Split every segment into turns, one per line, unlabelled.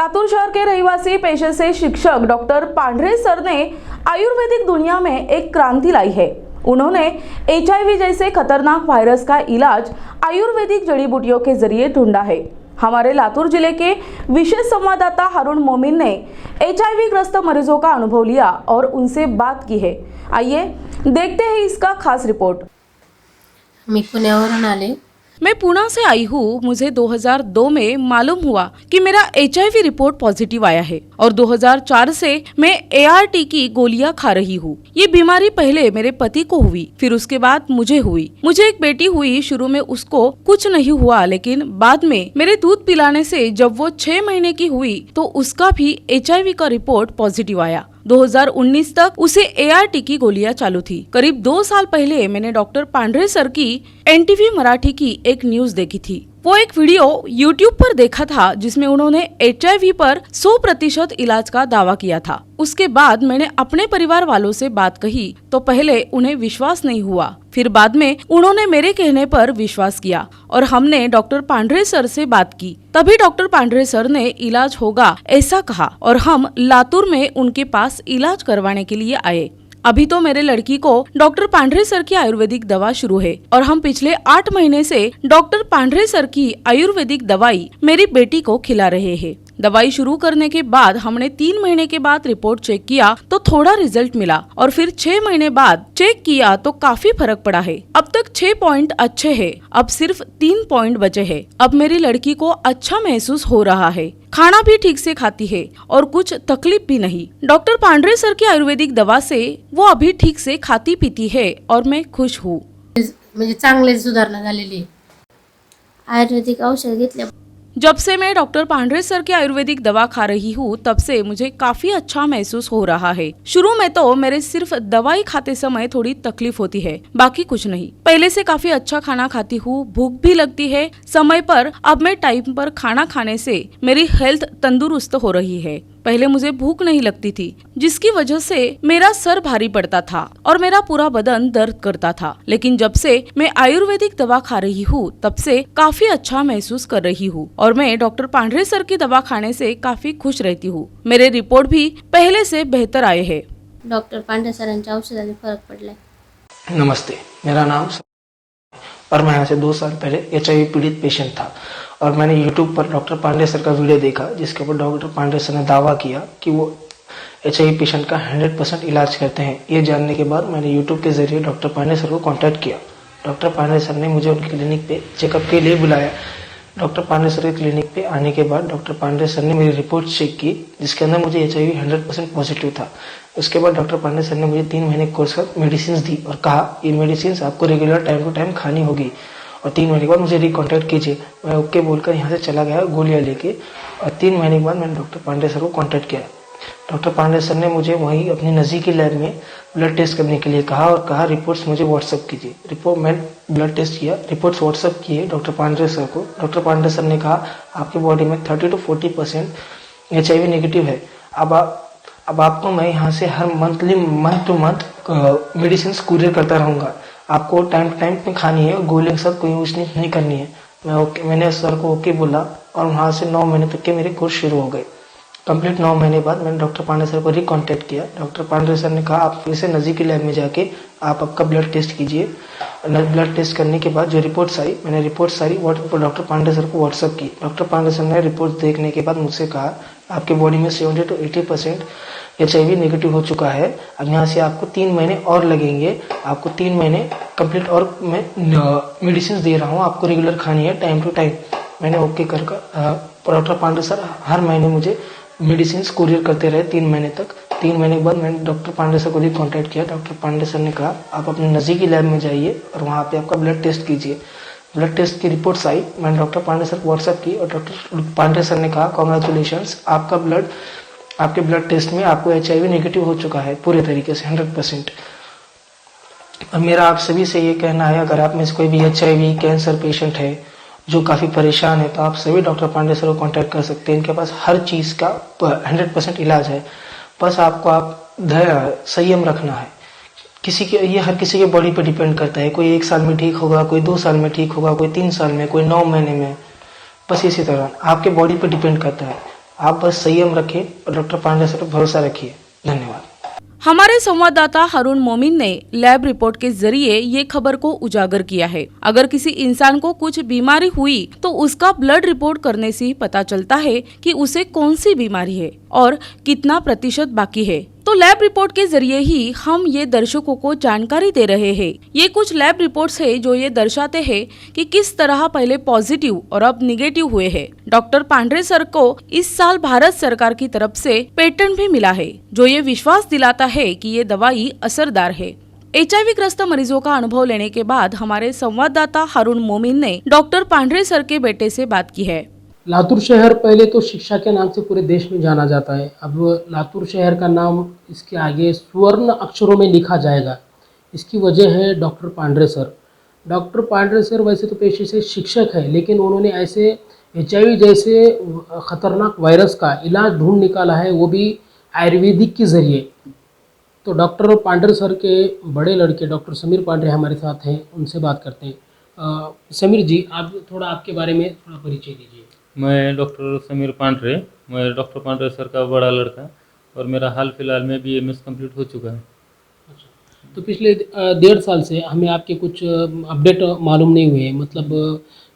लातूर शहर के रहिवासी पेशे से शिक्षक डॉक्टर पांढरे सर ने आयुर्वेदिक दुनिया में एक क्रांति लाई है। उन्होंने HIV जैसे खतरनाक वायरस का इलाज आयुर्वेदिक जड़ी बूटियों के जरिए ढूंढा है। हमारे लातूर जिले के विशेष संवाददाता हारून मोमिन ने HIV ग्रस्त मरीजों का अनुभव लिया और उनसे बात की है। आइए देखते हैं इसका खास रिपोर्ट।
मी पुण्यावरून आले।
मैं पुणे से आई हूँ। मुझे 2002 में मालूम हुआ कि मेरा HIV रिपोर्ट पॉजिटिव आया है और 2004 से मैं ART की गोलियां खा रही हूँ। ये बीमारी पहले मेरे पति को हुई, फिर उसके बाद मुझे हुई। मुझे एक बेटी हुई। शुरू में उसको कुछ नहीं हुआ, लेकिन बाद में मेरे दूध पिलाने से जब वो 6 महीने की हुई तो उसका भी HIV का रिपोर्ट पॉजिटिव आया। 2019 तक उसे ART की गोलियां चालू थी। करीब 2 साल पहले मैंने डॉक्टर पांढरे सर की NTV मराठी की एक न्यूज देखी थी। वो एक वीडियो YouTube पर देखा था जिसमें उन्होंने HIV पर 100% इलाज का दावा किया था। उसके बाद मैंने अपने परिवार वालों से बात कही तो पहले उन्हें विश्वास नहीं हुआ, फिर बाद में उन्होंने मेरे कहने पर विश्वास किया और हमने डॉक्टर पांढरे सर से बात की। तभी डॉक्टर पांढरे सर ने इलाज होगा ऐसा कहा और हम लातूर में उनके पास इलाज करवाने के लिए आए। अभी तो मेरे लड़की को डॉक्टर पांढरे सर की आयुर्वेदिक दवा शुरू है और हम पिछले 8 महीने से डॉक्टर पांढरे सर की आयुर्वेदिक दवाई मेरी बेटी को खिला रहे हैं। दवाई शुरू करने के बाद हमने 3 महीने के बाद रिपोर्ट चेक किया तो थोड़ा रिजल्ट मिला और फिर 6 महीने बाद चेक किया तो काफी फर्क पड़ा है। अब तक 6 पॉइंट अच्छे हैं, अब सिर्फ 3 पॉइंट बचे हैं। अब मेरी लड़की को अच्छा महसूस हो रहा है, खाना भी ठीक से खाती है और कुछ तकलीफ भी नहीं। डॉक्टर पांढरे सर की आयुर्वेदिक दवा से वो अभी ठीक से खाती पीती है और मैं खुश हूँ।
म्हणजे चांगले सुधारणा झालेली आहे। आयुर्वेदिक औषध घेतल्या
जब से मैं डॉक्टर पांढरे सर की आयुर्वेदिक दवा खा रही हूँ तब से मुझे काफी अच्छा महसूस हो रहा है। शुरू में तो मेरे सिर्फ दवाई खाते समय थोड़ी तकलीफ होती है, बाकी कुछ नहीं। पहले से काफी अच्छा खाना खाती हूँ, भूख भी लगती है समय पर। अब मैं टाइम पर खाना खाने से मेरी हेल्थ तंदुरुस्त हो रही है। पहले मुझे भूख नहीं लगती थी जिसकी वजह से मेरा सर भारी पड़ता था और मेरा पूरा बदन दर्द करता था, लेकिन जब से मैं आयुर्वेदिक दवा खा रही हूँ तब से काफी अच्छा महसूस कर रही हूँ और मैं डॉक्टर पांढरे सर की दवा खाने से काफी खुश रहती हूँ। मेरे रिपोर्ट भी पहले से बेहतर आए हैं।
डॉक्टर पांढरे सरांच्या औषधाने फरक पडलाय।
नमस्ते, मेरा नाम और मैं यहाँ से 2 साल पहले HIV पीड़ित पेशेंट था और मैंने YouTube पर डॉक्टर पांडे सर का वीडियो देखा जिसके ऊपर डॉक्टर पांडे सर ने दावा किया कि वो HIV पेशेंट का 100% इलाज करते हैं। ये जानने के बाद मैंने YouTube के जरिए डॉक्टर पांडे सर को कांटेक्ट किया। डॉक्टर पांडे सर ने मुझे उनके क्लिनिक पे चेकअप के लिए बुलाया। डॉक्टर पांडे सर के क्लिनिक पे आने के बाद डॉक्टर पांडे सर ने मेरी रिपोर्ट चेक की जिसके अंदर मुझे HIV 100% पॉजिटिव था। उसके बाद डॉक्टर पांडे सर ने मुझे 3 महीने कोर्स का मेडिसिन दी और कहा ये मेडिसिन आपको रेगुलर टाइम टू टाइम खानी होगी और 3 महीने के बाद मुझे रिकॉन्टैक्ट कीजिए। मैं ओके बोलकर यहाँ से चला गया गोलियाँ लेके और 3 महीने के बाद मैंने डॉक्टर पांडे सर को कॉन्टैक्ट किया। डॉक्टर पांडे सर ने मुझे वहीं अपनी नज़दीकी लैब में ब्लड टेस्ट करने के लिए कहा और कहा रिपोर्ट्स मुझे व्हाट्सअप कीजिए। मैं ब्लड टेस्ट किया, रिपोर्ट्स व्हाट्सअप किए डॉक्टर पांडे सर को। डॉक्टर पांडे सर ने कहा आपकी बॉडी में 30 to 40% HIV नेगेटिव है। अब आपको मैं यहाँ से हर month to month medicine courier करता रहूँगा। आपको टाइम टू टाइम पे खानी है, गोलियों के साथ कोई यूज नहीं करनी है। मैंने सर को ओके बोला और वहाँ से 9 महीने तक के मेरे कोर्स शुरू हो गए। कंप्लीट 9 महीने बाद मैंने डॉक्टर पांडे सर को रिकॉन्टैक्ट किया। डॉक्टर पांडे सर ने कहा आप फिर से नज़दीकी लैब में जाके आप आपका ब्लड टेस्ट कीजिए। ब्लड टेस्ट करने के बाद जो रिपोर्ट्स आई, मैंने रिपोर्ट्स सारी डॉक्टर पांडे सर को व्हाट्सअप की। डॉक्टर पांडे सर ने रिपोर्ट देखने के बाद मुझसे कहा आपके बॉडी में 70 to 80% HIV नेगेटिव हो चुका है। अब यहाँ से आपको 3 महीने और लगेंगे। आपको 3 महीने कंप्लीट और मैं मेडिसिन दे रहा हूँ, आपको रेगुलर खानी है टाइम टू टाइम। मैंने ओके कर डॉक्टर पांडे सर हर महीने मुझे मेडिसिन कुरियर करते रहे 3 महीने तक। 3 महीने के बाद मैंने डॉक्टर पांडे सर को भी कॉन्टैक्ट किया। डॉक्टर पांडे सर ने कहा आप अपने नज़दीकी लैब में जाइए और वहाँ पे आपका ब्लड टेस्ट कीजिए। ब्लड टेस्ट की रिपोर्ट्स आई, मैंने डॉक्टर पांडे सर को व्हाट्सअप की और डॉक्टर पांडे सर ने कहा कॉन्ग्रेचुलेशंस, आपके ब्लड टेस्ट में आपको HIV नेगेटिव हो चुका है पूरे तरीके से 100%। और मेरा आप सभी से ये कहना है अगर आप में से कोई भी HIV कैंसर पेशेंट है जो काफ़ी परेशान है तो आप सभी डॉक्टर पांडे सर को कांटेक्ट कर सकते हैं। इनके पास हर चीज़ का 100% इलाज है। बस आपको संयम रखना है। ये हर किसी के बॉडी पर डिपेंड करता है। कोई 1 साल में ठीक होगा, कोई 2 साल में ठीक होगा, कोई 3 साल में, कोई 9 महीने में। बस इसी तरह आपके बॉडी पर डिपेंड करता है। आप बस संयम रखें और डॉक्टर पांडे सर पर भरोसा रखिए। धन्यवाद।
हमारे संवाददाता हारून मोमिन ने लैब रिपोर्ट के जरिए ये खबर को उजागर किया है। अगर किसी इंसान को कुछ बीमारी हुई तो उसका ब्लड रिपोर्ट करने से ही पता चलता है कि उसे कौन सी बीमारी है और कितना प्रतिशत बाकी है। तो लैब रिपोर्ट के जरिए ही हम ये दर्शकों को जानकारी दे रहे हैं। ये कुछ लैब रिपोर्ट्स है जो ये दर्शाते हैं कि किस तरह पहले पॉजिटिव और अब निगेटिव हुए हैं। डॉक्टर पांडे सर को इस साल भारत सरकार की तरफ से पेटेंट भी मिला है, जो ये विश्वास दिलाता है कि ये दवाई असरदार है। HIV ग्रस्त मरीजों का अनुभव लेने के बाद हमारे संवाददाता हारून मोमिन ने डॉक्टर पांडे सर के बेटे से बात की है।
लातूर शहर पहले तो शिक्षा के नाम से पूरे देश में जाना जाता है। अब लातूर शहर का नाम इसके आगे स्वर्ण अक्षरों में लिखा जाएगा। इसकी वजह है doctor Pandey sir. Doctor Pandey sir वैसे तो पेशे से शिक्षक है, लेकिन उन्होंने ऐसे HIV जैसे ख़तरनाक वायरस का इलाज ढूंढ निकाला है, वो भी आयुर्वेदिक के ज़रिए। तो डॉक्टर पांडे सर के बड़े लड़के डॉक्टर समीर पांडे हमारे साथ हैं, उनसे बात करते हैं। समीर जी, आप थोड़ा आपके बारे में थोड़ा परिचय दीजिए।
मैं डॉक्टर समीर पांडे, मैं डॉक्टर पांडे सर का बड़ा लड़का और मेरा हाल फिलहाल में BMS कंप्लीट हो चुका है।
अच्छा, तो पिछले 1.5 साल से हमें आपके कुछ अपडेट मालूम नहीं हुए, मतलब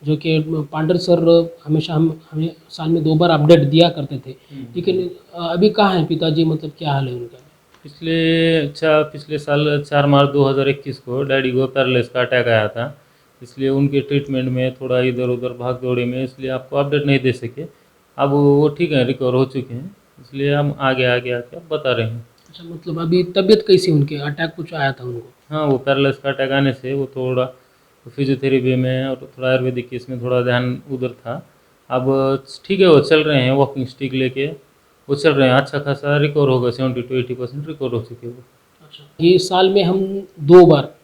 जो कि पांडे सर हमेशा हमें साल में 2 बार अपडेट दिया करते थे, लेकिन अभी कहाँ हैं पिताजी, मतलब क्या हाल है उनका?
पिछले साल 4 मार्च 2021 को डैडी को पैरालिसिस का अटैक आया था, इसलिए उनके ट्रीटमेंट में थोड़ा इधर उधर भाग दौड़ी में इसलिए आपको अपडेट नहीं दे सके। अब वो ठीक है, रिकवर हो चुके हैं, इसलिए हम आगे आके बता रहे हैं।
अच्छा, मतलब अभी तबीयत कैसी है उनके? अटैक कुछ आया था उनको?
हाँ, वो पैरालिसिस का अटैक आने से वो थोड़ा फिजियोथेरेपी में और थोड़ा आयुर्वेदिक की इसमें थोड़ा ध्यान उधर था। अब ठीक है, वो चल रहे हैं, वॉकिंग स्टिक लेके वो चल रहे हैं, अच्छा खासा रिकवर होगा, 70 to 80% रिकवर हो चुके वो।
अच्छा, ये साल में हम 2 बार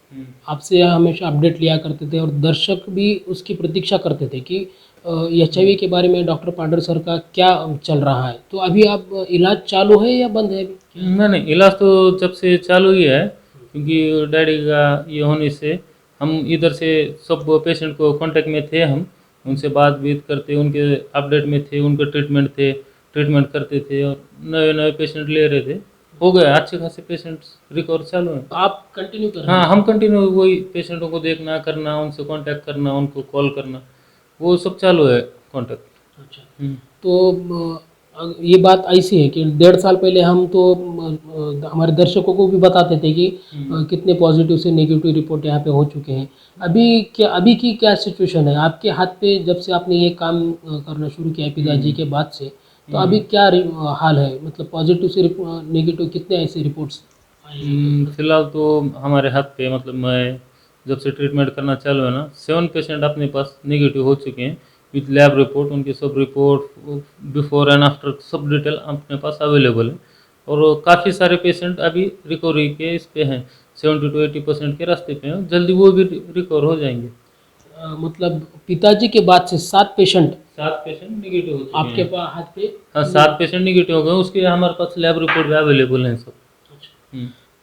आपसे हमेशा अपडेट लिया करते थे और दर्शक भी उसकी प्रतीक्षा करते थे कि HIV के बारे में डॉक्टर पांडे सर का क्या चल रहा है। तो अभी आप इलाज चालू है या बंद है अभी?
नहीं, इलाज तो जब से चालू ही है, क्योंकि डैडी का ये होने से हम इधर से सब पेशेंट को कांटेक्ट में थे, हम उनसे बातचीत करते, उनके अपडेट में थे, उनके ट्रीटमेंट करते थे और नए नए पेशेंट ले रहे थे। हो गया, अच्छे खासे पेशेंट्स रिकवर चालू हैं।
आप कंटिन्यू कर रहे
हाँ,
हैं?
हम कंटिन्यू वही पेशेंटों को देखना करना, उनसे कांटेक्ट करना, उनको कॉल करना, वो सब चालू है कांटेक्ट।
अच्छा, तो ये बात ऐसी है कि 1.5 साल पहले हम तो हमारे दर्शकों को भी बताते थे कि कितने पॉजिटिव से नेगेटिव रिपोर्ट यहाँ पे हो चुके हैं। अभी की क्या सिचुएशन है आपके हाथ पे? जब से आपने ये काम करना शुरू किया है पिताजी के बाद से, तो अभी क्या हाल है, मतलब पॉजिटिव से नेगेटिव कितने ऐसे रिपोर्ट्स आए हैं?
फिलहाल तो हमारे हाथ पे, मतलब मैं जब से ट्रीटमेंट करना चालू है ना, 7 पेशेंट अपने पास नेगेटिव हो चुके हैं विथ लैब रिपोर्ट। उनकी सब रिपोर्ट बिफोर एंड आफ्टर सब डिटेल अपने पास अवेलेबल है और काफ़ी सारे पेशेंट अभी रिकवरी के इस पे हैं, 70 to 80% के रास्ते पे हैं, जल्दी वो भी रिकवर हो जाएंगे।
मतलब पिताजी के बाद से 7 पेशेंट
नेगेटिव हो चुके
आपके
हैं।
हाथ पे?
हाँ, 7 पेशेंट नेगेटिव हो गए, उसके हमारे पास लैब रिपोर्ट भी अवेलेबल हैं सब।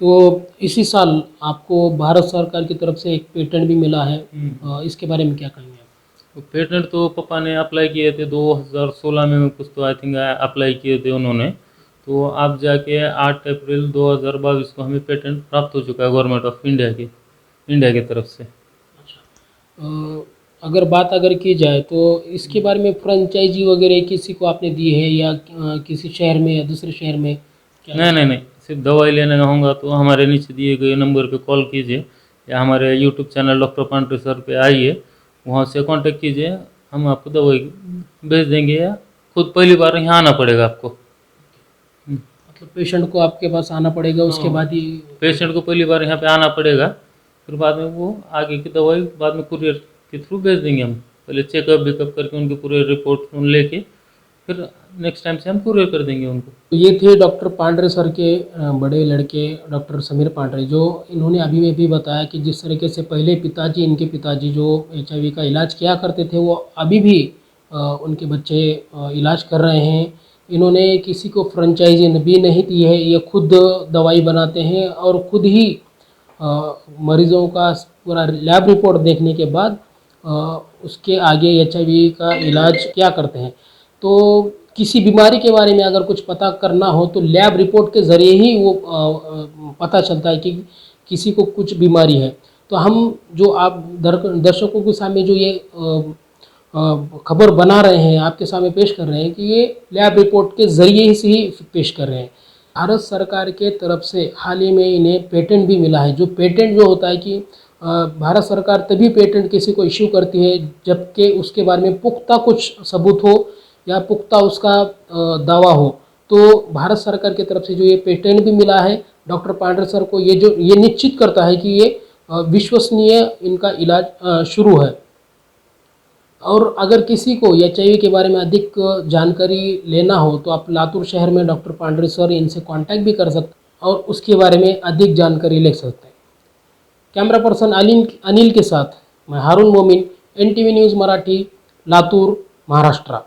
तो इसी साल आपको भारत सरकार की तरफ से एक पेटेंट भी मिला है, इसके बारे में क्या कहेंगे आप?
पेटेंट तो पापा ने अप्लाई किए थे 2016 में कुछ, तो आई थिंक अप्लाई किए थे उन्होंने, तो अब जाके 8 अप्रैल 2022 को हमें पेटेंट प्राप्त हो चुका है गवर्नमेंट ऑफ इंडिया की तरफ से।
अगर बात की जाए तो इसके बारे में फ्रेंचाइजी वगैरह किसी को आपने दी है या किसी शहर में या दूसरे शहर में?
नहीं, सिर्फ दवाई लेने का होगा तो हमारे नीचे दिए गए नंबर पे कॉल कीजिए या हमारे YouTube channel doctor Pandey sir पे आइए, वहाँ से कांटेक्ट कीजिए, हम आपको दवाई भेज देंगे या खुद पहली बार यहाँ आना पड़ेगा आपको।
मतलब पेशेंट को आपके पास आना पड़ेगा, उसके बाद ही?
पेशेंट को पहली बार यहाँ पे आना पड़ेगा, फिर बाद में वो आगे की दवाई बाद में कुरियर के थ्रू भेज देंगे हम। पहले चेकअप वेकअप करके उनकी पूरे रिपोर्ट लेके फिर नेक्स्ट टाइम से हम कुरियर कर देंगे उनको।
तो ये थे डॉक्टर पांडे सर के बड़े लड़के डॉक्टर समीर पांडे, जो इन्होंने अभी में भी बताया कि जिस तरीके से पहले इनके पिताजी जो HIV का इलाज किया करते थे, वो अभी भी उनके बच्चे इलाज कर रहे हैं। इन्होंने किसी को फ्रेंचाइजी भी नहीं दी है, ये खुद दवाई बनाते हैं और खुद ही मरीजों का पूरा लैब रिपोर्ट देखने के बाद उसके आगे HIV का इलाज क्या करते हैं। तो किसी बीमारी के बारे में अगर कुछ पता करना हो तो लैब रिपोर्ट के ज़रिए ही वो पता चलता है कि किसी को कुछ बीमारी है। तो हम जो आप दर्शकों के सामने जो ये खबर बना रहे हैं, आपके सामने पेश कर रहे हैं कि ये लैब रिपोर्ट के ज़रिए से ही पेश कर रहे हैं। भारत सरकार के तरफ से हाल ही में इन्हें पेटेंट भी मिला है। जो पेटेंट जो होता है कि भारत सरकार तभी पेटेंट किसी को इश्यू करती है जबकि उसके बारे में पुख्ता कुछ सबूत हो या पुख्ता उसका दावा हो। तो भारत सरकार की तरफ से जो ये पेटेंट भी मिला है डॉक्टर पांडे सर को, ये निश्चित करता है कि ये विश्वसनीय इनका इलाज शुरू है। और अगर किसी को HIV के बारे में अधिक जानकारी लेना हो तो आप लातूर शहर में डॉक्टर पांडे सर इनसे कांटेक्ट भी कर सकते हैं और उसके बारे में अधिक जानकारी ले सकते हैं। कैमरा पर्सन अनिल के साथ मैं हारून मोमिन, NTV न्यूज़ मराठी, लातूर, महाराष्ट्र।